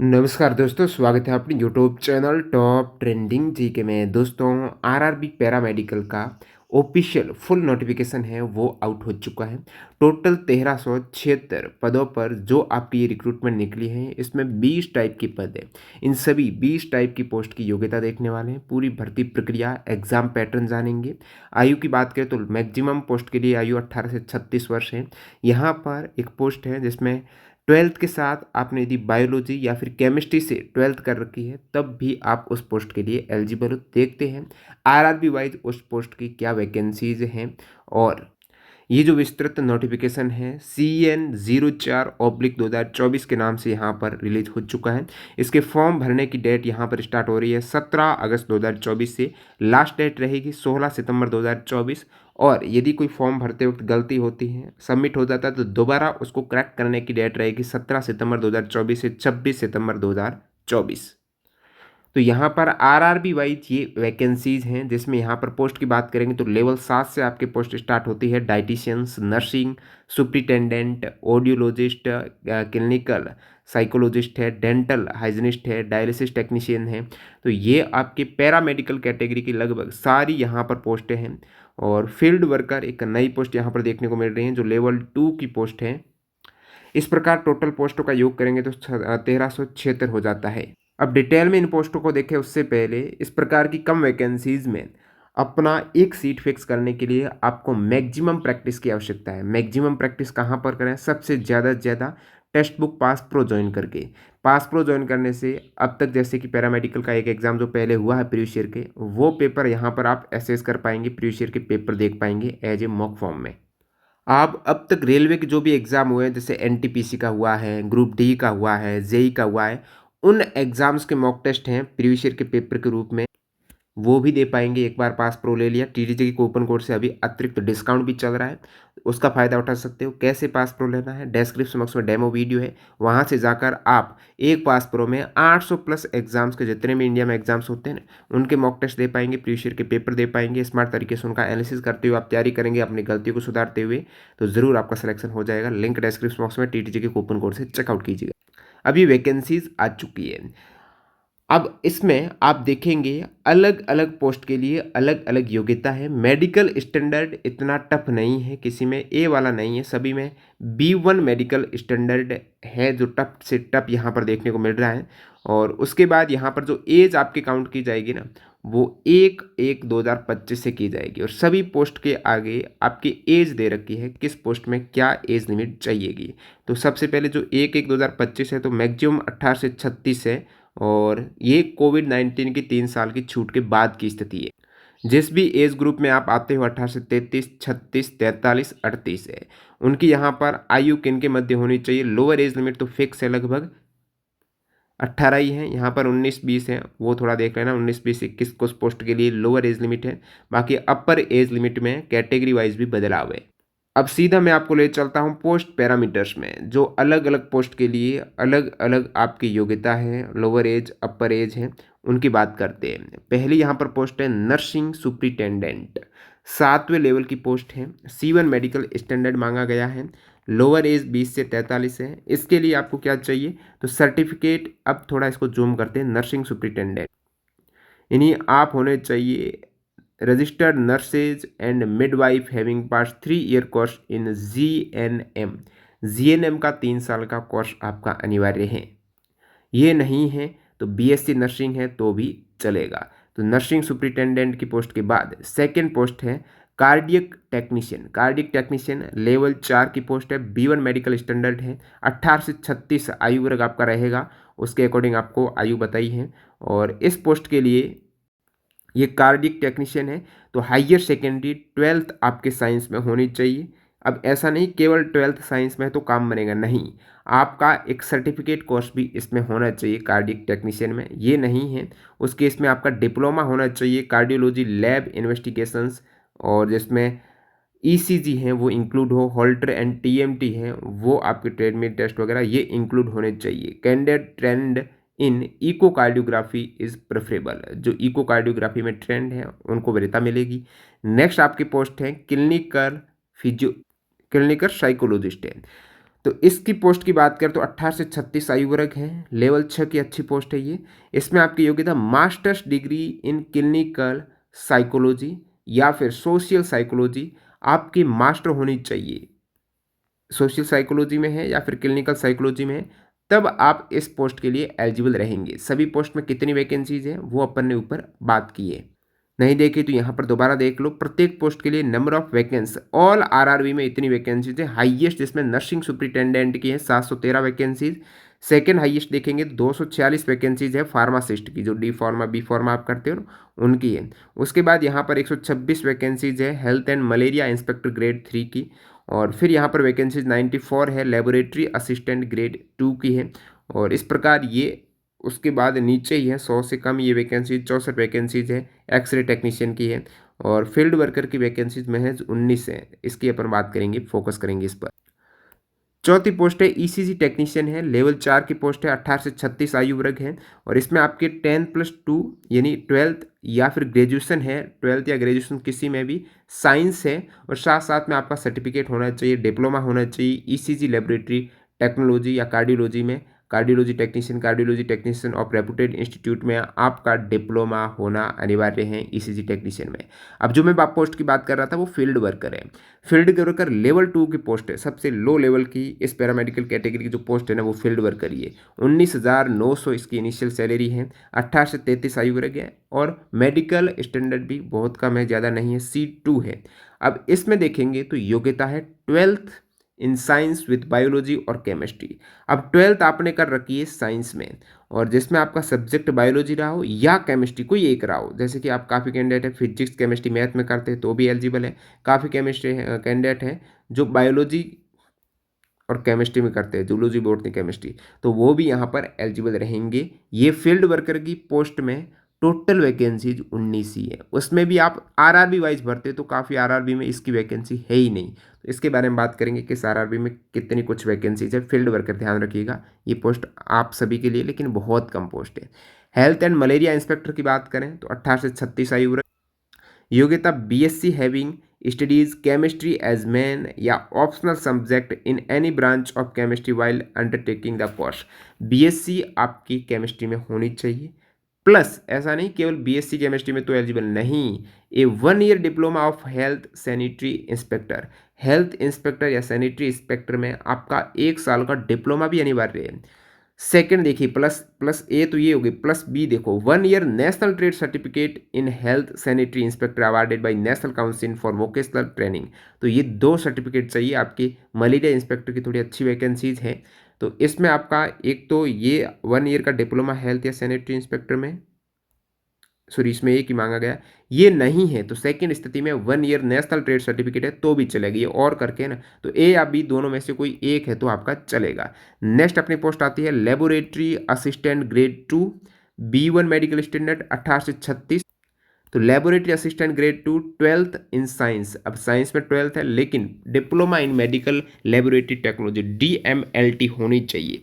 नमस्कार दोस्तों, स्वागत है अपने YouTube channel top trending GK में। दोस्तों, आरआरबी पैरामेडिकल का ऑफिशियल फुल नोटिफिकेशन है वो आउट हो चुका है। टोटल 1376 पदों पर जो आपकी ये रिक्रूटमेंट निकली है, इसमें 20 टाइप की पद है। इन सभी 20 टाइप की पोस्ट की योग्यता देखने वाले हैं। पूरी भर्ती प्रक्रिया, एग्जाम पैटर्न जानेंगे। आयु की बात करें तो मैक्सिमम पोस्ट के लिए आयु 18 से 36 वर्ष है। यहाँ पर एक पोस्ट है जिसमें 12th के साथ आपने यदि बायोलॉजी या फिर केमिस्ट्री से 12th कर रखी है, तब भी आप उस पोस्ट के लिए एलिजिबल हो। देखते हैं आरआरबी वाइज उस पोस्ट की क्या वैकेंसीज हैं। और ये जो विस्तृत नोटिफिकेशन है CN04/2024 के नाम से यहाँ पर रिलीज हो चुका है। इसके फॉर्म भरने की डेट यहाँ पर स्टार्ट हो रही है 17 अगस्त 2024 से। लास्ट डेट रहेगी 16 सितंबर 2024। और यदि कोई फॉर्म भरते वक्त गलती होती है, सबमिट हो जाता है, तो दोबारा उसको करेक्ट करने की डेट रहेगी 17 सितंबर 2024 से 26 सितंबर 2024। तो यहाँ पर आरआरबी वाइज ये वैकेंसीज हैं, जिसमें यहाँ पर पोस्ट की बात करेंगे तो लेवल 7 से आपके पोस्ट स्टार्ट होती है। Dietitians, nursing, superintendent, audiologist, clinical psychologist है, डेंटल हाइजीनिस्ट है, डायलिसिस टेक्नीशियन है। तो ये आपके पैरामेडिकल कैटेगरी की लगभग सारी यहाँ पर पोस्टें हैं। और फील्ड वर्कर एक नई पोस्ट यहाँ पर देखने को मिल रही है, जो लेवल 2 की पोस्ट है। इस प्रकार टोटल पोस्टों का योग करेंगे तो 1376 हो जाता है। अब डिटेल में इन पोस्टों को देखें उससे पहले, इस प्रकार की कम वैकेंसीज में अपना एक सीट फिक्स करने के लिए आपको मैक्सिमम प्रैक्टिस की आवश्यकता है। मैक्सिमम प्रैक्टिस कहाँ पर करें? सबसे ज़्यादा से ज़्यादा text book pass pro join करके। पास प्रो ज्वाइन करने से अब तक जैसे कि पैरामेडिकल का एक एग्जाम जो पहले हुआ है प्रीवियस ईयर के, वो पेपर यहाँ पर आप एसेस कर पाएंगे, प्रीवियस ईयर के पेपर देख पाएंगे एज ए मॉक फॉर्म में। आप अब तक रेलवे के जो भी एग्ज़ाम हुए हैं, जैसे एनटीपीसी का हुआ है, ग्रुप डी का हुआ है, जेई का हुआ है, उन एग्ज़ाम्स के मॉक टेस्ट हैं प्रीवियस ईयर के पेपर के रूप में, वो भी दे पाएंगे। एक बार पास प्रो ले लिया, टीटीजे के कूपन कोड से अभी अतिरिक्त डिस्काउंट भी चल रहा है, उसका फ़ायदा उठा सकते हो। कैसे पास प्रो लेना है, डिस्क्रिप्शन बॉक्स में डेमो वीडियो है, वहाँ से जाकर आप एक पास प्रो में 800 प्लस एग्जाम्स के जितने भी इंडिया में एग्जाम्स होते हैं ना, उनके मॉक टेस्ट दे पाएंगे, प्रीवियस ईयर के पेपर दे पाएंगे। स्मार्ट तरीके से उनका एनालिसिस करते हुए आप तैयारी करेंगे, अपनी गलतियों को सुधारते हुए, तो ज़रूर आपका सिलेक्शन हो जाएगा। लिंक डिस्क्रिप्शन बॉक्स में टीटीजे के कूपन कोड से चेकआउट कीजिएगा। अभी वैकेंसीज आ चुकी है। अब इसमें आप देखेंगे अलग अलग पोस्ट के लिए अलग अलग योग्यता है। मेडिकल स्टैंडर्ड इतना टफ नहीं है, किसी में ए वाला नहीं है, सभी में B1 मेडिकल स्टैंडर्ड है, जो टफ से टफ यहाँ पर देखने को मिल रहा है। और उसके बाद यहाँ पर जो एज आपकी काउंट की जाएगी ना, वो 1/1/2025 से की जाएगी। और सभी पोस्ट के आगे आपकी एज दे रखी है, किस पोस्ट में क्या एज लिमिट चाहिएगी। तो सबसे पहले जो 1/1/2025 है, तो मैक्सिमम 18 से 36 है। और ये कोविड-19 की 3 साल की छूट के बाद की स्थिति है। जिस भी एज ग्रुप में आप आते हो, 18 से 33, 36, 43, 38 है, उनकी यहाँ पर आयु किन के मध्य होनी चाहिए? लोअर एज लिमिट तो फिक्स है, लगभग 18 ही है। यहाँ पर 19-20 है, वो थोड़ा देख लेना। 19-20-21 कुछ पोस्ट के लिए लोअर एज लिमिट है, बाकी अपर एज लिमिट में कैटेगरी वाइज भी बदलाव है। अब सीधा मैं आपको ले चलता हूँ पोस्ट पैरामीटर्स में, जो अलग अलग पोस्ट के लिए अलग अलग आपकी योग्यता है, लोअर एज अपर एज है, उनकी बात करते हैं। पहली यहाँ पर पोस्ट है नर्सिंग सुप्रिटेंडेंट, 7वें लेवल की पोस्ट है। C1 मेडिकल स्टैंडर्ड मांगा गया है। लोअर एज 20 से 43 है। इसके लिए आपको क्या चाहिए? तो सर्टिफिकेट, अब थोड़ा इसको जूम करते हैं, नर्सिंग सुप्रिटेंडेंट यानी आप होने चाहिए registered nurses and midwife having pass 3 year course in GNM। GNM का 3 साल का कोर्स आपका अनिवार्य है। ये नहीं है तो BSc नर्सिंग है तो भी चलेगा। तो नर्सिंग सुप्रिटेंडेंट की पोस्ट के बाद सेकेंड पोस्ट है cardiac technician. Cardiac technician level 4 की पोस्ट है, B1 मेडिकल स्टैंडर्ड है। 18 से 36 आयु वर्ग आपका रहेगा, उसके अकॉर्डिंग आपको आयु बताई है। और इस पोस्ट के लिए ये कार्डियक टेक्नीशियन है, तो हायर सेकेंडरी 12th आपके साइंस में होनी चाहिए। अब ऐसा नहीं केवल 12th साइंस में है तो काम बनेगा, नहीं, आपका एक सर्टिफिकेट कोर्स भी इसमें होना चाहिए कार्डियक टेक्नीशियन में। ये नहीं है उसके इसमें आपका डिप्लोमा होना चाहिए कार्डियोलॉजी लैब इन्वेस्टिगेशंस, और जिसमें ECG हैं वो इंक्लूड हो, होल्टर एंड TMT हैं वो आपके ट्रेडमिल टेस्ट वगैरह ये इंक्लूड होने चाहिए। Candidate trend in echocardiography is preferable, जो इकोकार्डियोग्राफी में ट्रेंड है उनको वरीयता मिलेगी। नेक्स्ट आपकी पोस्ट है क्लिनिकल साइकोलॉजिस्ट है। तो इसकी पोस्ट की बात करें तो 18 से 36 आयु वर्ग है, लेवल 6 की अच्छी पोस्ट है ये। इसमें आपकी योग्यता masters degree in clinical psychology या फिर सोशल साइकोलॉजी आपकी मास्टर होनी चाहिए। सोशल साइकोलॉजी में है या फिर क्लिनिकल साइकोलॉजी में है, तब आप इस पोस्ट के लिए एलिजिबल रहेंगे। सभी पोस्ट में कितनी वैकेंसीज हैं वो अपन ने ऊपर बात की है, नहीं देखी तो यहाँ पर दोबारा देख लो। प्रत्येक पोस्ट के लिए number of vacancy all RRB में इतनी वैकेंसीज है। हाईएस्ट जिसमें नर्सिंग सुपरिटेंडेंट की है 713 वैकेंसीज। सेकेंड हाईएस्ट देखेंगे 246 वैकेंसीज है फार्मासिस्ट की, जो डी फार्मा बी फार्मा आप करते हो ना, उनकी है। उसके बाद यहाँ पर 126 वैकेंसीज है health and malaria inspector grade 3 की। और फिर यहाँ पर वैकेंसीज 94 है लेबोरेटरी असिस्टेंट ग्रेड 2 की है। और इस प्रकार ये उसके बाद नीचे ही है 100 से कम ये वैकेंसीज 64 वैकेंसीज है एक्सरे टेक्नीशियन की है। और फील्ड वर्कर की वैकेंसीज महज 19 है, इसकी अपन बात करेंगे, फोकस करेंगे इस पर। चौथी पोस्ट है ईसीजी टेक्नीशियन है, लेवल 4 की पोस्ट है, 18 से 36 आयु वर्ग है। और इसमें आपके 10+2 यानी 12th या फिर ग्रेजुएशन है, 12th या ग्रेजुएशन किसी में भी, साइंस है। और साथ साथ में आपका सर्टिफिकेट होना चाहिए, डिप्लोमा होना चाहिए ईसीजी लेबोरेटरी टेक्नोलॉजी या कार्डियोलॉजी में। Cardiology technician of reputed institute में आपका डिप्लोमा होना अनिवार्य है ईसीजी टेक्नीशियन में। अब जो मैं पोस्ट की बात कर रहा था वो फील्ड वर्कर है। फील्ड वर्कर लेवल 2 की पोस्ट है, सबसे लो लेवल की इस पैरामेडिकल कैटेगरी की जो पोस्ट है ना वो फील्ड वर्कर ही है। 19,900 इसकी इनिशियल सैलरी है। 18 से 33 आयु वर्ग है। और मेडिकल स्टैंडर्ड भी बहुत कम है, ज़्यादा नहीं है, C2 है। अब इसमें देखेंगे तो योग्यता है 12th in science with biology और केमिस्ट्री। अब 12th आपने कर रखी है साइंस में, और जिसमें आपका सब्जेक्ट बायोलॉजी रहा हो या केमिस्ट्री कोई एक रहा हो। जैसे कि आप काफ़ी कैंडिडेट है फिजिक्स केमिस्ट्री मैथ में करते हैं तो भी एलिजिबल है। काफ़ी केमिस्ट्री कैंडिडेट हैं जो बायोलॉजी और केमिस्ट्री में करते हैं, जूलॉजी बॉटनी केमिस्ट्री, तो वो भी यहाँ पर एलिजिबल रहेंगे। ये फील्ड वर्कर की पोस्ट में टोटल वैकेंसीज 19 ही है। उसमें भी आप आरआरबी वाइज भरते हो तो काफ़ी आरआरबी में इसकी वैकेंसी है ही नहीं। तो इसके बारे में बात करेंगे कि इस आरआरबी में कितनी कुछ वैकेंसीज है। फील्ड वर्कर ध्यान रखिएगा, ये पोस्ट आप सभी के लिए लेकिन बहुत कम पोस्ट है। हेल्थ एंड मलेरिया इंस्पेक्टर की बात करें तो 18 से 36 आयु वर्ग। योग्यता BSc having studies chemistry as main या optional subject in any branch of chemistry while undertaking the course. BSc आपकी केमिस्ट्री में होनी चाहिए, प्लस ऐसा नहीं केवल बीएससी केमिस्ट्री में तो एलिजिबल नहीं, ए 1 year diploma of health sanitary inspector. Health inspector या सैनिटरी इंस्पेक्टर में आपका 1 साल का डिप्लोमा भी अनिवार्य है। सेकंड देखिए, प्लस प्लस ए तो ये हो गई, प्लस बी देखो 1 year national trade certificate in health sanitary inspector awarded by national council for vocational training. तो ये 2 सर्टिफिकेट चाहिए आपकी। मलेरिया इंस्पेक्टर की थोड़ी अच्छी वैकेंसीज है, तो इसमें आपका एक तो ये 1 ईयर का डिप्लोमा हेल्थ या सैनिटरी इंस्पेक्टर में, सॉरी इसमें एक ही मांगा गया, ये नहीं है तो सेकंड स्थिति में 1 ईयर नेशनल ट्रेड सर्टिफिकेट है तो भी चलेगा। ये और करके ना, तो ए या बी दोनों में से कोई एक है तो आपका चलेगा। नेक्स्ट अपनी पोस्ट आती है laboratory assistant grade 2 B1 medical standard 18 से 36। तो laboratory assistant grade 2 12th in science. अब साइंस में 12th है लेकिन diploma in medical laboratory technology DMLT होनी चाहिए।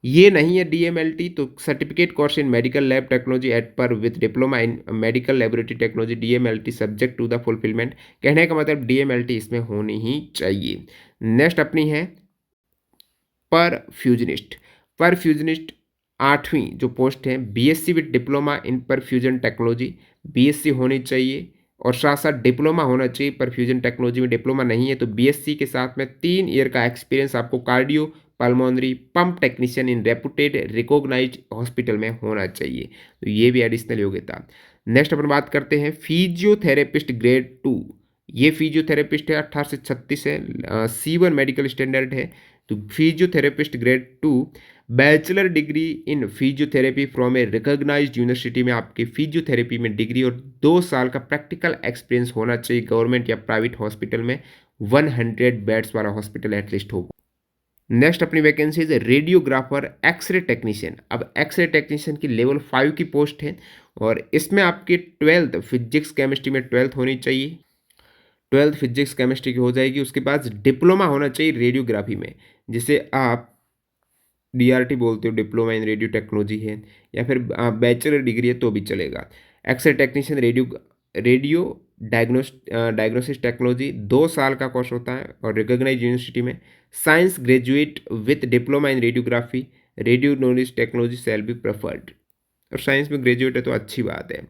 ये नहीं है DMLT तो certificate course in medical lab technology at par with diploma in medical laboratory technology DMLT subject to the fulfilment. कहने का मतलब DMLT इसमें होनी ही चाहिए। नेक्स्ट अपनी है परफ्यूजनिस्ट। परफ्यूजनिस्ट 8वीं जो पोस्ट है, BSc with diploma in perfusion technology, BSc होनी चाहिए और साथ साथ डिप्लोमा होना चाहिए। परफ्यूजन टेक्नोलॉजी में डिप्लोमा नहीं है तो बीएससी के साथ में 3 ईयर का एक्सपीरियंस आपको कार्डियो पल्मोनरी पंप टेक्नीशियन इन रेपुटेड रिकॉग्नाइज्ड हॉस्पिटल में होना चाहिए। तो ये भी एडिशनल योग्यता। नेक्स्ट अपन बात करते हैं फिजियोथेरेपिस्ट ग्रेड 2। ये फिजियोथेरेपिस्ट है, 18 से 36 है, C1 मेडिकल स्टैंडर्ड है। तो physiotherapist grade 2 bachelor degree in physiotherapy from a recognised university में आपकी फिजियोथेरेपी में डिग्री और 2 साल का प्रैक्टिकल एक्सपीरियंस होना चाहिए गवर्नमेंट या प्राइवेट हॉस्पिटल में। 100 बेड्स वाला हॉस्पिटल एटलीस्ट होगा। नेक्स्ट अपनी वैकेंसी है रेडियोग्राफर एक्सरे टेक्नीशियन। अब एक्सरे टेक्नीशियन की लेवल 5 की पोस्ट है और इसमें आपकी 12th फिजिक्स केमिस्ट्री में 12th होनी चाहिए। 12th फिजिक्स केमिस्ट्री की हो जाएगी। उसके बाद डिप्लोमा होना चाहिए रेडियोग्राफी में, जिसे आप DRT बोलते हो, डिप्लोमा इन रेडियो टेक्नोलॉजी है, या फिर बैचलर डिग्री है तो भी चलेगा। X-ray technician radio radio diagnosis technology 2 साल का कोर्स होता है और रिकॉग्नाइज यूनिवर्सिटी में। Science graduate with diploma in radiography रेडियोनोलिस टेक्नोलॉजी शैल बी प्रेफर्ड। और साइंस में ग्रेजुएट है तो अच्छी बात है।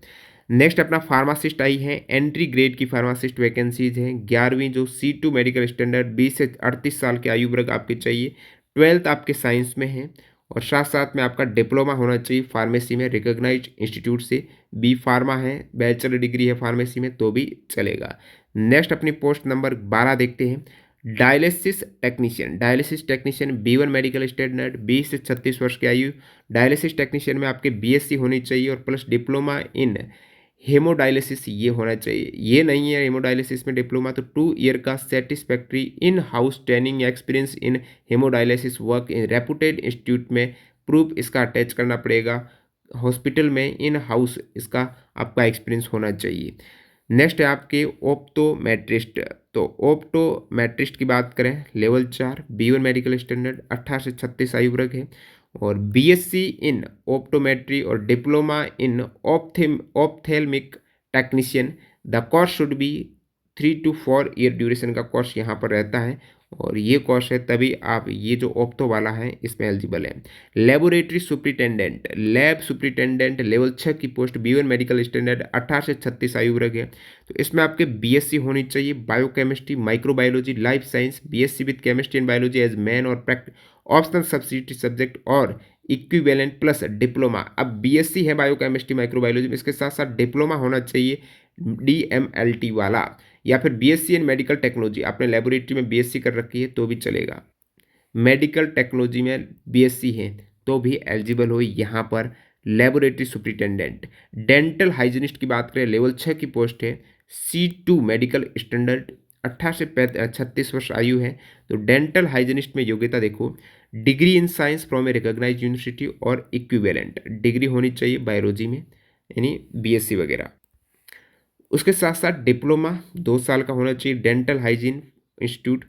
नेक्स्ट अपना फार्मासिस्ट आई है, एंट्री ग्रेड की फार्मासिस्ट वैकेंसीज हैं 11वीं जो C2 मेडिकल स्टैंडर्ड 20 से 38 साल के आयु वर्ग आपके चाहिए, 12th आपके साइंस में है और साथ साथ में आपका डिप्लोमा होना चाहिए फार्मेसी में रिकॉग्नाइज्ड इंस्टीट्यूट से। बी फार्मा है, बैचलर डिग्री है फार्मेसी में तो भी चलेगा। नेक्स्ट अपनी पोस्ट नंबर 12 देखते हैं, dialysis technician. Dialysis technician B1 medical standard 20 से 36 वर्ष की आयु। डायलिसिस टेक्नीशियन में आपके BSc होनी चाहिए और प्लस डिप्लोमा इन हेमोडायलिसिस ये होना चाहिए। ये नहीं है हेमोडायलिसिस में डिप्लोमा तो 2 ईयर का सेटिस्फैक्ट्री इन हाउस ट्रेनिंग या experience in hemodialysis work in reputed institute में प्रूफ इसका अटैच करना पड़ेगा। हॉस्पिटल में इन हाउस इसका आपका एक्सपीरियंस होना चाहिए। नेक्स्ट है आपके ओप्टोमेट्रिस्ट। तो ओप्टोमेट्रिस्ट की बात करें लेवल 4 B1 मेडिकल स्टैंडर्ड 18 से 36 आयु वर्ग है और BSc इन ऑप्टोमेट्री और diploma in ophthalmic technician. The course should be 3 to 4 year duration का कोर्स यहाँ पर रहता है और ये कोर्स है तभी आप ये जो ऑप्टो वाला है इसमें एलिजिबल है। Laboratory superintendent, lab superintendent level 6 की पोस्ट B1 मेडिकल स्टैंडर्ड 18 से 36 आयु वर्ग है। तो इसमें आपके BSc होनी चाहिए biochemistry microbiology life science, BSc with chemistry and biology as main और ऑप्शनल सब्सिडियरी सब्जेक्ट और इक्विवेलेंट प्लस डिप्लोमा। अब BSc है बायोकेमिस्ट्री माइक्रोबायोलॉजी में, इसके साथ साथ डिप्लोमा होना चाहिए DMLT वाला या फिर BSc इन मेडिकल टेक्नोलॉजी। आपने लेबोरेटरी में BSc कर रखी है तो भी चलेगा, मेडिकल टेक्नोलॉजी में BSc है तो भी एलिजिबल हो यहाँ पर लेबोरेटरी सुप्रिटेंडेंट। डेंटल हाइजीनिस्ट की बात करें लेवल 6 की पोस्ट है C2 मेडिकल स्टैंडर्ड 18 से 36 वर्ष आयु है। तो डेंटल हाइजीनिस्ट में योग्यता देखो, degree in science from a recognised university और इक्विवेलेंट डिग्री होनी चाहिए बायोलॉजी में यानी BSc वगैरह। उसके साथ साथ डिप्लोमा 2 साल का होना चाहिए डेंटल हाइजीन इंस्टीट्यूट,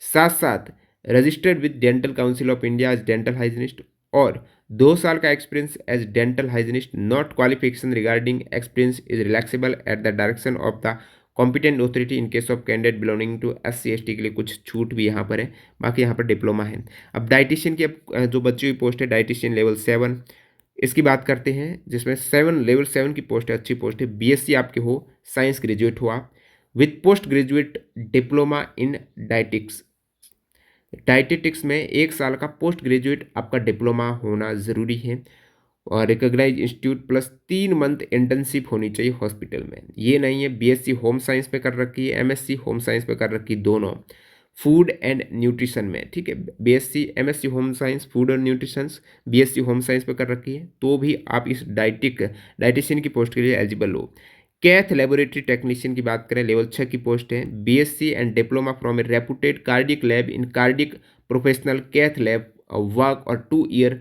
साथ साथ registered with dental council of India as dental hygienist और 2 साल का experience as dental hygienist. Not qualification regarding experience is relaxable at the direction of the competent authority in case of candidate belonging to SC/ST के लिए कुछ छूट भी यहाँ पर है, बाकी यहाँ पर डिप्लोमा है। अब डाइटिशियन की अब जो बच्ची हुई पोस्ट है डाइटिशियन लेवल 7 इसकी बात करते हैं जिसमें लेवल 7 की पोस्ट है, अच्छी पोस्ट है। BSc आपके हो, साइंस ग्रेजुएट हो आप with post graduate diploma in dietetics. Dietetics में 1 साल का पोस्ट ग्रेजुएट आपका डिप्लोमा होना ज़रूरी है और recognise institute plus 3 month internship होनी चाहिए हॉस्पिटल में। ये नहीं है BSc होम साइंस पे कर रखी है, MSc होम साइंस पे कर रखी, दोनों फूड एंड न्यूट्रिशन में, ठीक है। BSc MSc home science food और न्यूट्रिशन BSc होम साइंस पे कर रखी है तो भी आप इस डाइटिशियन की पोस्ट के लिए एलिजिबल हो। कैथ लेबोरेटरी टेक्नीशियन की बात करें लेवल 6 की पोस्ट है BSc and diploma from a reputed cardiac lab in cardiac professional cath lab work और 2 ईयर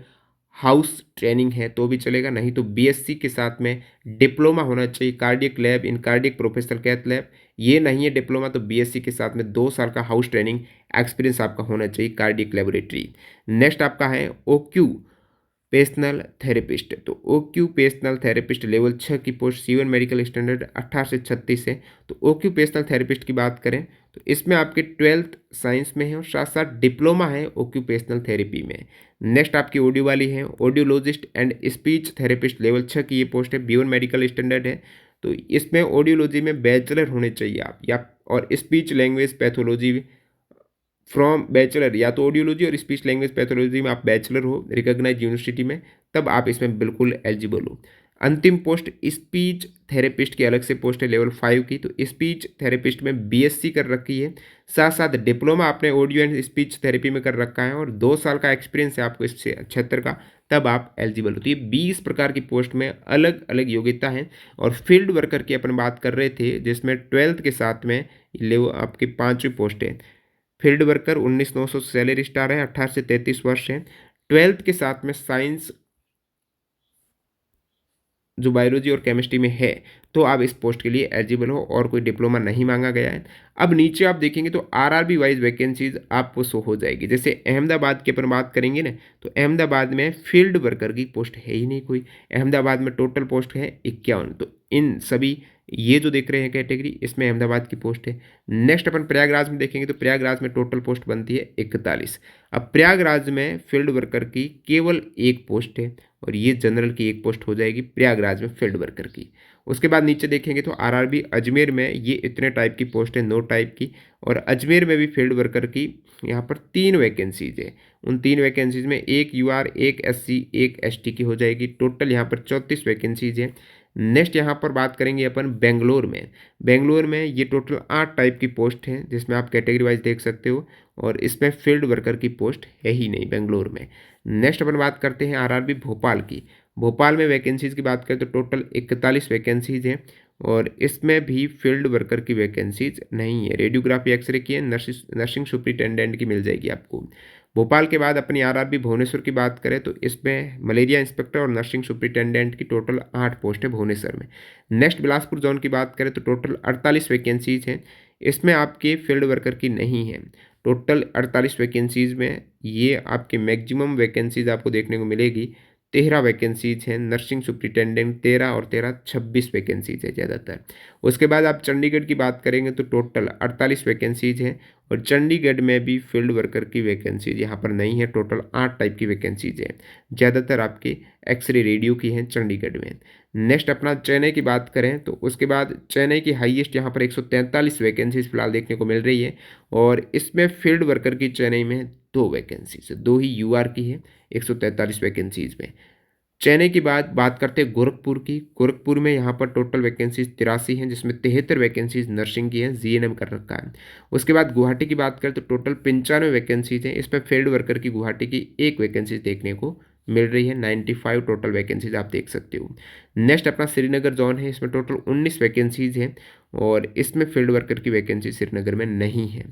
हाउस ट्रेनिंग है तो भी चलेगा, नहीं तो BSc के साथ में डिप्लोमा होना चाहिए cardiac lab in cardiac professional cath lab. ये नहीं है डिप्लोमा तो BSc के साथ में 2 साल का हाउस ट्रेनिंग एक्सपीरियंस आपका होना चाहिए कार्डियक लेबोरेटरी। नेक्स्ट आपका है ओक्यूपेशनल थेरेपिस्ट। तो ओक्यूपेशनल थेरेपिस्ट लेवल 6 की पोस्ट C1 मेडिकल स्टैंडर्ड 18 से 36 है। तो ओक्यूपेशनल थेरेपिस्ट की बात करें तो इसमें आपके 12th साइंस में है और साथ साथ डिप्लोमा है ओक्यूपेशनल थेरेपी में। नेक्स्ट आपकी ऑडियो वाली है audiologist and speech therapist level 6 की ये पोस्ट है B1 मेडिकल स्टैंडर्ड है। तो इसमें ऑडियोलॉजी में बैचलर होने चाहिए आप या और speech language pathology from bachelor, या तो ऑडियोलॉजी और स्पीच लैंग्वेज पैथोलॉजी में आप बैचलर हो रिकॉग्नाइज यूनिवर्सिटी में तब आप इसमें बिल्कुल एलिजिबल हो। अंतिम पोस्ट स्पीच थेरेपिस्ट की अलग से पोस्ट है लेवल 5 की। तो स्पीच थेरेपिस्ट में BSc कर रखी है, साथ साथ डिप्लोमा आपने ऑडियो एंड स्पीच थेरेपी में कर रखा है और 2 साल का एक्सपीरियंस है आपको इस क्षेत्र का तब आप एलिजिबल हो। तो ये 20 प्रकार की पोस्ट में अलग अलग योग्यता है। और फील्ड वर्कर की अपन बात कर रहे थे जिसमें 12th के साथ में लेवल आपकी 5वीं पोस्ट है। फील्ड वर्कर 19,900 सैलरी स्टार है, 18 से 33 वर्ष है। 12th के साथ में साइंस जो बायोलॉजी और केमिस्ट्री में है तो आप इस पोस्ट के लिए एलिजिबल हो और कोई डिप्लोमा नहीं मांगा गया है। अब नीचे आप देखेंगे तो RRB वाइज वैकेंसीज आपको शो हो जाएगी। जैसे अहमदाबाद की अपन बात करेंगे ना तो अहमदाबाद में फील्ड वर्कर की पोस्ट है ही नहीं कोई, अहमदाबाद में टोटल पोस्ट है 51। तो इन सभी ये जो देख रहे हैं कैटेगरी, इसमें अहमदाबाद की पोस्ट है। नेक्स्ट अपन प्रयागराज में देखेंगे तो प्रयागराज में टोटल पोस्ट बनती है 41। अब प्रयागराज में फील्ड वर्कर की केवल एक पोस्ट है और ये जनरल की एक पोस्ट हो जाएगी प्रयागराज में फील्ड वर्कर की। उसके बाद नीचे देखेंगे तो आरआरबी अजमेर में ये इतने टाइप की पोस्ट है, 9 टाइप की, और अजमेर में भी फील्ड वर्कर की यहाँ पर 3 वैकेंसीज है। उन 3 वैकेंसीज में एक यूआर, एक एससी, एक एसटी की हो जाएगी। टोटल यहाँ पर 34 वैकेंसीज है। नेक्स्ट यहाँ पर बात करेंगे अपन बेंगलोर में। बेंगलोर में ये टोटल 8 टाइप की पोस्ट हैं, जिसमें आप कैटेगरी वाइज देख सकते हो, और इसमें फील्ड वर्कर की पोस्ट है ही नहीं बेंगलोर में। नेक्स्ट अपन बात करते हैं आरआरबी भोपाल की। भोपाल में वैकेंसीज़ की बात करें तो टोटल 41 वैकेंसीज हैं और इसमें भी फील्ड वर्कर की वैकेंसीज नहीं है। रेडियोग्राफी एक्सरे की है, नर्सिंग सुपरिटेंडेंट की मिल जाएगी आपको। भोपाल के बाद अपनी आरआरबी भुवनेश्वर की बात करें तो इसमें मलेरिया इंस्पेक्टर और नर्सिंग सुपरिटेंडेंट की टोटल 8 पोस्ट है भुवनेश्वर में। नेक्स्ट बिलासपुर जोन की बात करें तो टोटल 48 वैकेंसीज हैं, इसमें आपके फील्ड वर्कर की नहीं है। टोटल 48 वैकेंसीज में ये आपके मैक्सिमम वैकेंसीज आपको देखने को मिलेगी। 13 वैकेंसीज हैं, नर्सिंग सुपरिटेंडेंट 13 और 13 26 वैकेंसीज है ज़्यादातर। उसके बाद आप चंडीगढ़ की बात करेंगे तो टोटल 48 वैकेंसीज हैं और चंडीगढ़ में भी फील्ड वर्कर की वैकेंसीज यहाँ पर नहीं है। टोटल 8 टाइप की वैकेंसीज है, ज़्यादातर आपकी एक्सरे रेडियो की हैं चंडीगढ़ में। नेक्स्ट अपना चेन्नई की बात करें तो उसके बाद चेन्नई की हाईएस्ट यहाँ पर 143 वैकेंसीज फिलहाल देखने को मिल रही है और इसमें फील्ड वर्कर की चेन्नई में 2 वैकेंसीज, 2 ही यूआर की है 143 वैकेंसीज में। चेन्नई की बात करते हैं गोरखपुर की। गोरखपुर में यहाँ पर टोटल वैकेंसीज 83 हैं, जिसमें 73 वैकेंसीज नर्सिंग की हैं, जीएनएम कर रखा है। उसके बाद गुवाहाटी की बात करें तो टोटल 95 वैकेंसीज हैं, इसमें फील्ड वर्कर की गुवाहाटी की एक वैकेंसी देखने को मिल रही है। 95 टोटल वैकेंसीज आप देख सकते हो। नेक्स्ट अपना श्रीनगर जोन है, इसमें टोटल 19 वैकेंसीज हैं और इसमें फील्ड वर्कर की वैकेंसी श्रीनगर में नहीं है।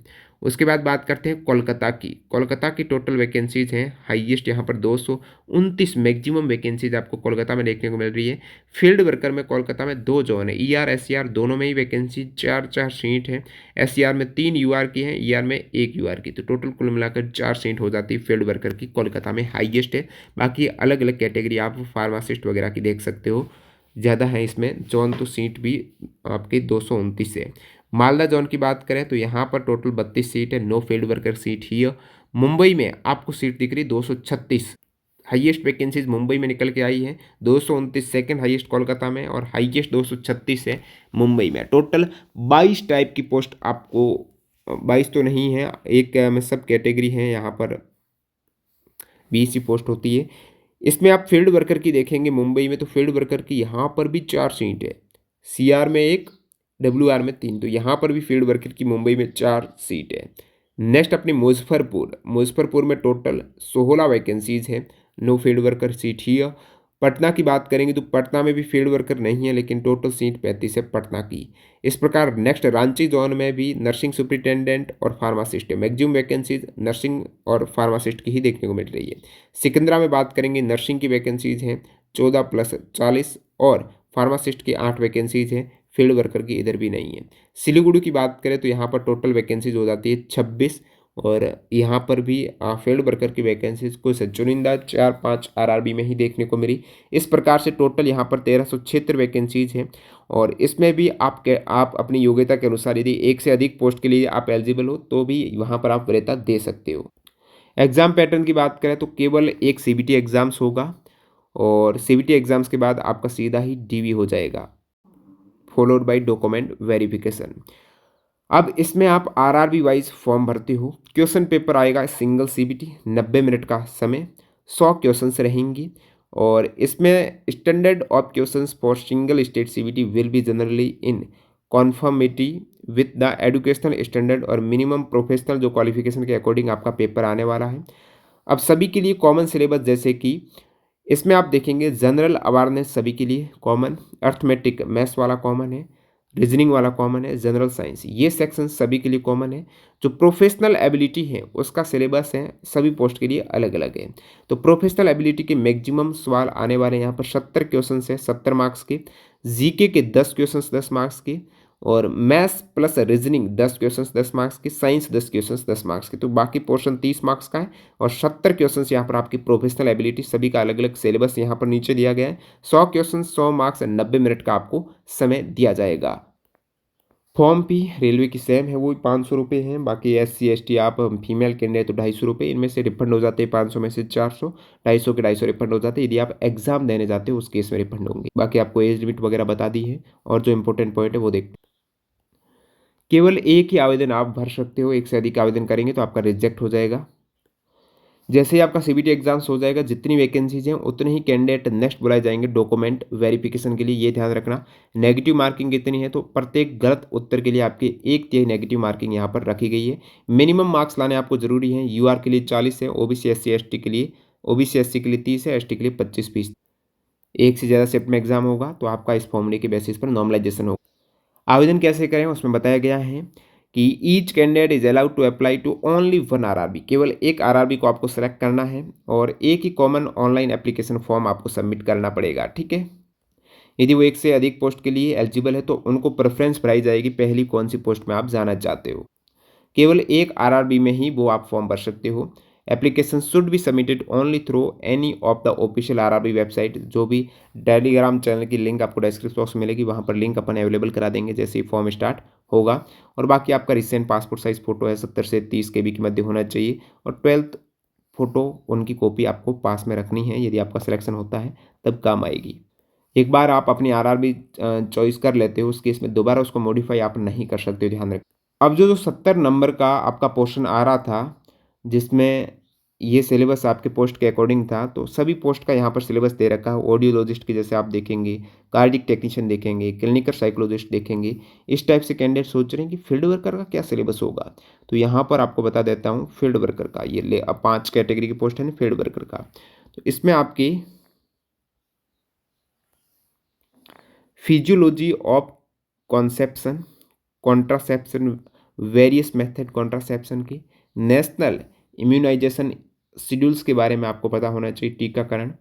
उसके बाद बात करते हैं कोलकाता की। कोलकाता की टोटल वैकेंसीज हैं हाईएस्ट यहाँ पर 229 मैक्सिमम वैकेंसीज आपको कोलकाता में देखने को मिल रही है। फील्ड वर्कर में कोलकाता में 2 जोन है, ईआर एसईआर दोनों में ही वैकेंसी 4 सीट है। एसईआर में 3 यूआर की है, ईआर में 1 यूआर की, तो टोटल कुल मिलाकर 4 सीट हो जाती है फील्ड वर्कर की। कोलकाता में हाईएस्ट है, बाकी अलग अलग कैटेगरी आप फार्मासिस्ट वगैरह की देख सकते हो, ज़्यादा है इसमें जोन, तो सीट भी आपकी 229 है। मालदा जोन की बात करें तो यहाँ पर टोटल 32 सीट है, नो फील्ड वर्कर सीट ही है। मुंबई में आपको सीट दिख रही 236, हाईएस्ट वैकेंसीज मुंबई में निकल के आई है। 229 सेकेंड हाईएस्ट कोलकाता में और हाईएस्ट 236 है मुंबई में। टोटल 22 टाइप की पोस्ट आपको, 22 तो नहीं है, एक में सब कैटेगरी हैं, यहाँ पर 20 ही पोस्ट होती है। इसमें आप फील्ड वर्कर की देखेंगे मुंबई में तो फील्ड वर्कर की यहाँ पर भी 4 सीट है, सीआर में 1, डब्ल्यूआर में 3, तो यहाँ पर भी फील्ड वर्कर की मुंबई में 4 सीट है। नेक्स्ट अपनी मुजफ्फरपुर में टोटल 16 वैकेंसीज है, नो फील्ड वर्कर सीट ही है। पटना की बात करेंगे तो पटना में भी फील्ड वर्कर नहीं है, लेकिन टोटल सीट 35 है पटना की। इस प्रकार नेक्स्ट रांची जोन में भी नर्सिंग सुपरिटेंडेंट और फार्मासिस्ट है, मैक्सिमम वैकेंसीज नर्सिंग और फार्मासिस्ट की ही देखने को मिल रही है। सिकंदरा में बात करेंगे, नर्सिंग की वैकेंसीज हैं 14 + 40 और फार्मासिस्ट की 8 वैकेंसीज हैं, फील्ड वर्कर की इधर भी नहीं है। सिलीगुड़ी की बात करें तो यहाँ पर टोटल वैकेंसीज हो जाती है 26 और यहाँ पर भी फील्ड वर्कर की वैकेंसीज कुछ चुनिंदा 4-5 आरआरबी में ही देखने को मिली। इस प्रकार से टोटल यहाँ पर 1376 वैकेंसीज हैं और इसमें भी आप अपनी योग्यता के अनुसार यदि एक से अधिक पोस्ट के लिए आप एलिजिबल हो तो भी वहाँ पर आप वरीयता दे सकते हो। एग्ज़ाम पैटर्न की बात करें तो केवल एक सीबीटी एग्ज़ाम्स होगा और सीबीटी एग्ज़ाम्स के बाद आपका सीधा ही डीवी हो जाएगा, फॉलोड बाय डॉक्यूमेंट वेरिफिकेशन। अब इसमें आप आरआरबी वाइज फॉर्म भरते हो। क्वेश्चन पेपर आएगा सिंगल सीबीटी, 90 मिनट का समय, 100 क्वेश्चंस रहेंगी और इसमें standard of questions for single state CBT will be generally in conformity with the educational standard और मिनिमम प्रोफेशनल जो क्वालिफिकेशन के अकॉर्डिंग आपका पेपर आने वाला है। अब सभी के लिए कॉमन सिलेबस, जैसे कि इसमें आप देखेंगे जनरल अवेयरनेस सभी के लिए कॉमन, अर्थमेटिक मैथ्स वाला कॉमन है, रीजनिंग वाला कॉमन है, जनरल साइंस ये सेक्शन सभी के लिए कॉमन है। जो प्रोफेशनल एबिलिटी है उसका सिलेबस है सभी पोस्ट के लिए अलग अलग है। तो प्रोफेशनल एबिलिटी के मैक्सिमम सवाल आने वाले यहाँ पर 70 क्वेश्चन है 70 मार्क्स के, जीके के 10 क्वेश्चन 10 मार्क्स के और maths plus reasoning 10 questions 10 marks की, साइंस 10 क्वेश्चंस 10 मार्क्स की। तो बाकी पोर्शन 30 मार्क्स का है और 70 क्वेश्चंस यहाँ पर आपकी प्रोफेशनल एबिलिटी, सभी का अलग अलग सिलेबस यहाँ पर नीचे दिया गया है। 100 क्वेश्चन 100 मार्क्स 90 मिनट का आपको समय दिया जाएगा। फॉर्म फी रेलवे की सेम है, वो भी 500 रुपये हैं। बाकी SC ST आप फीमेल कैंडिडेट तो 250 रुपये, इनमें से रिफंड हो जाते हैं 500 में से 400, 250 के 250 रिफंड हो जाते हैं। यदि आप एग्जाम देने जाते हो उस केस में रिफंड होंगे। बाकी आपको एज लिमिट वगैरह बता दी है और जो इंपॉर्टेंट पॉइंट है वो देखते हैं। केवल एक ही आवेदन आप भर सकते हो, एक से अधिक आवेदन करेंगे तो आपका रिजेक्ट हो जाएगा। जैसे ही आपका CBT एग्जाम्स हो जाएगा, जितनी वैकेंसीज हैं उतने ही कैंडिडेट नेक्स्ट बुलाए जाएंगे डॉक्यूमेंट वेरिफिकेशन के लिए, ये ध्यान रखना। नेगेटिव मार्किंग कितनी है, तो प्रत्येक गलत उत्तर के लिए आपके 1/3 नेगेटिव मार्किंग यहाँ पर रखी गई है। मिनिमम मार्क्स लाने आपको जरूरी है। UR के लिए 40 है, OBC SC ST के लिए, OBC SC के लिए 30 है, ST के लिए 25%। एक से ज़्यादा शिफ्ट में एग्जाम होगा तो आपका इस फॉर्मूले के बेसिस पर नॉर्मलाइजेशन होगा। आवेदन कैसे करें उसमें बताया गया है कि each candidate is allowed to apply to only one RRB, केवल एक RRB को आपको सेलेक्ट करना है और एक ही कॉमन ऑनलाइन एप्लीकेशन फॉर्म आपको सबमिट करना पड़ेगा, ठीक है। यदि वो एक से अधिक पोस्ट के लिए एलिजिबल है तो उनको प्रेफरेंस बढ़ाई जाएगी, पहली कौन सी पोस्ट में आप जाना चाहते हो। केवल एक RRB में ही वो आप फॉर्म भर सकते हो। Application should be submitted only through any of the official RRB website. जो भी टेलीग्राम चैनल की लिंक आपको डिस्क्रिप्शन बॉक्स में मिलेगी, वहाँ पर लिंक अपन अवेलेबल करा देंगे जैसे ही फॉर्म स्टार्ट होगा। और बाकी आपका रिसेंट पासपोर्ट साइज फोटो है, 70 से 30 KB के मध्य होना चाहिए और 12th फोटो उनकी कॉपी आपको पास में रखनी है। यदि आपका सिलेक्शन होता है तब काम आएगी। एक बार आप अपनी RRB चॉइस कर लेते हो, उस केस में दोबारा उसको मॉडिफाई आप नहीं कर सकते हो, ध्यान रखें। अब जो 70 नंबर का आपका पोर्शन आ रहा था, जिसमें ये सिलेबस आपके पोस्ट के अकॉर्डिंग था, तो सभी पोस्ट का यहाँ पर सिलेबस दे रखा है। ऑडियोलॉजिस्ट की जैसे आप देखेंगे, कार्डिक टेक्नीशियन देखेंगे, क्लिनिकल साइकोलॉजिस्ट देखेंगे। इस टाइप से कैंडिडेट सोच रहे हैं कि फील्ड वर्कर का क्या सिलेबस होगा, तो यहाँ पर आपको बता देता हूँ फील्ड वर्कर का। ये ले अब 5 कैटेगरी की पोस्ट है ना फील्ड वर्कर का। तो इसमें आपकी physiology of conception, contraception, various method contraception की, नेशनल इम्यूनाइजेशन शेड्यूल्स के बारे में आपको पता होना चाहिए, टीकाकरण,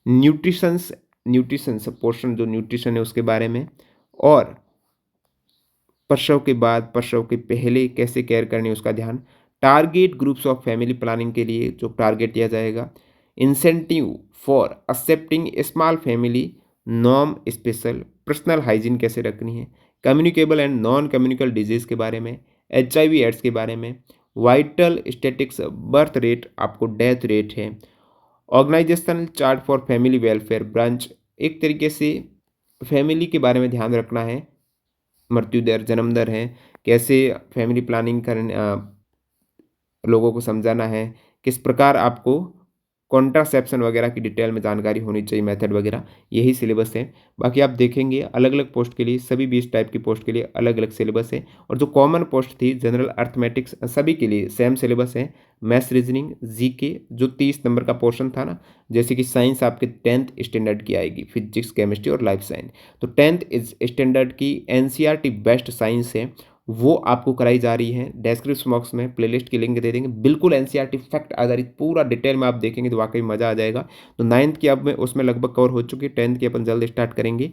न्यूट्रिशंस, न्यूट्रिशंस पोर्शन जो न्यूट्रिशन है उसके बारे में, और प्रसव के बाद प्रसव के पहले कैसे केयर करनी है उसका ध्यान, target groups of family planning के लिए जो टारगेट दिया जाएगा, incentive for accepting small family, norm special, personal hygiene कैसे रखनी है, communicable and non communicable disease के बारे में, HIV एड्स के बारे में, वाइटल स्टैटिक्स, बर्थ रेट, आपको डेथ रेट है, organisational chart for family welfare branch, एक तरीके से फैमिली के बारे में ध्यान रखना है, मृत्यु दर, जन्म दर है, कैसे फैमिली प्लानिंग करने लोगों को समझाना है, किस प्रकार आपको कॉन्ट्रासेप्शन वगैरह की डिटेल में जानकारी होनी चाहिए, मेथड वगैरह, यही सिलेबस है। बाकी आप देखेंगे अलग अलग पोस्ट के लिए, सभी 20 टाइप की पोस्ट के लिए अलग अलग सिलेबस है। और जो कॉमन पोस्ट थी जनरल अर्थमेटिक्स, सभी के लिए सेम सिलेबस है। मैथ्स रीजनिंग GK जो 30 नंबर का पोर्शन था ना, जैसे कि साइंस आपके 10th स्टैंडर्ड की आएगी, फिजिक्स केमिस्ट्री और लाइफ साइंस। तो 10th स्टैंडर्ड की NCERT बेस्ट साइंस है, वो आपको कराई जा रही है। डिस्क्रिप्शन बॉक्स में प्लेलिस्ट की लिंक दे देंगे, बिल्कुल NCERT फैक्ट आधारित पूरा डिटेल में आप देखेंगे तो वाकई मज़ा आ जाएगा। तो 9th की अब में उसमें लगभग कवर हो चुकी है, 10th की अपन जल्द स्टार्ट करेंगे,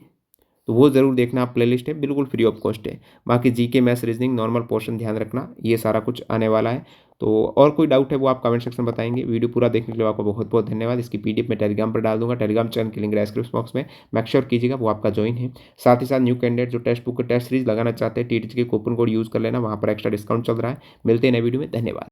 तो वो ज़रूर देखना। आप प्लेलिस्ट है, बिल्कुल फ्री ऑफ कॉस्ट है। बाकी GK maths reasoning normal portion ध्यान रखना, ये सारा कुछ आने वाला है। तो और कोई डाउट है वो आप कमेंट सेक्शन में बताएंगे। वीडियो पूरा देखने के लिए आपका बहुत बहुत धन्यवाद। इसकी PDF मैं टेलीग्राम पर डाल दूंगा, टेलीग्राम चैनल की लिंक डिस्क्रिप्शन बॉक्स में, मेक श्योर कीजिएगा वो आपका ज्वाइन है। साथ ही साथ न्यू कैंडिडेट जो टेक्स्ट बुक टेस्ट सीरीज लगाना चाहते हैं, TTT के कूपन कोड यूज़ कर लेना, वहाँ पर एक्स्ट्रा डिस्काउंट चल रहा है। मिलते हैं नए वीडियो में, धन्यवाद।